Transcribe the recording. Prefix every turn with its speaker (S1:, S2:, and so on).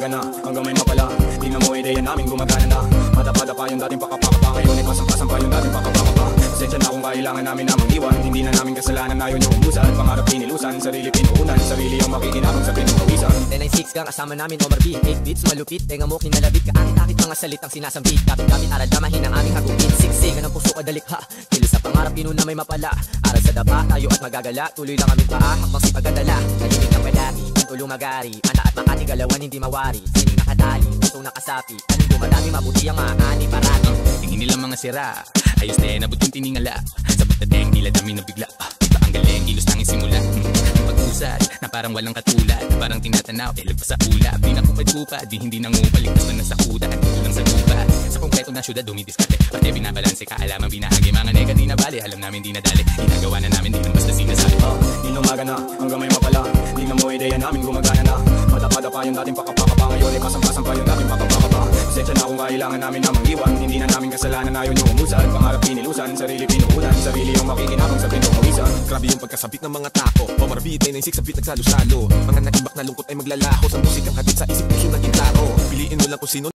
S1: umaga na, hanggang may mapala. Tingnan mo ideya namin gumagana na. Madapa pa yung dating pakapaka. Ngayon ay pasang-pasang pa yung dating pakapaka. Pasensya na kung kailangan namin na mag-iwan. Hindi na namin kasalanan, ayaw nyo umusad. Pangarap pinilusan, sarili pinuunan. Sarili ang makikinabang sa pinukawisan.
S2: 996 gang kasama namin Omar B. 8 beats malupit, tenga mo kinalabit. Kaakit-akit mga salitang sinasambit. Kapit-kapit aral damahin ang aming hagupit. Siksikan ang puso kadalikha. Kilos sa pangarap pinuna may mapala. Aral sa dapa, tayo at magagala. Tuloy lang kami paahak, magsipag pagkadala. Tahimik ng palagi, ang lumagari. Ana at makati galawan hindi mawari. Sining nakatali, pusong nakasapi. Anong dumadami mabuti ang maaani parati.
S3: Tingin nilang mga sira, ayos na yan, abot yung tiningala. Sa pagtateng, nila dami na bigla. Iba ang galing, kilos tanging simula. Ang pag-usad, na parang walang katulad. Parang tinatanaw, lagpas sa ulap. Di na kupad-kupad, di hindi nangupalik. Basta nasa kuda, at lang sa lupa. Sa konkreto na syudad, dumidiskarte. Pati binabalanse, kaalaman binahagi. Mga nega di na bali, alam namin di na dali. Ginagawa na namin, di lang basta sinasabi.
S1: Inumaga na, hanggang may mapala. Tingnan mo ideya namin gumagana na. Madapa pa yung dating pakapaka. Ngayon ay pasang-pasang pa yung dating pakapaka. Pasensya na kung kailangan namin na mag-iwan. Hindi na namin kasalanan, ayaw nyo umusad. Pangarap pinilusan, sarili pinuunan. Sarili ang makikinabang sa pinukawisan.
S4: Grabe yung pagkasabik ng mga tako. Omar B, 996 sabit nagsalo-salo. Mga naimbak na lungkot ay maglalaho. Sa musikang hatid sa isip puso na gitaro. Piliin mo lang kung sino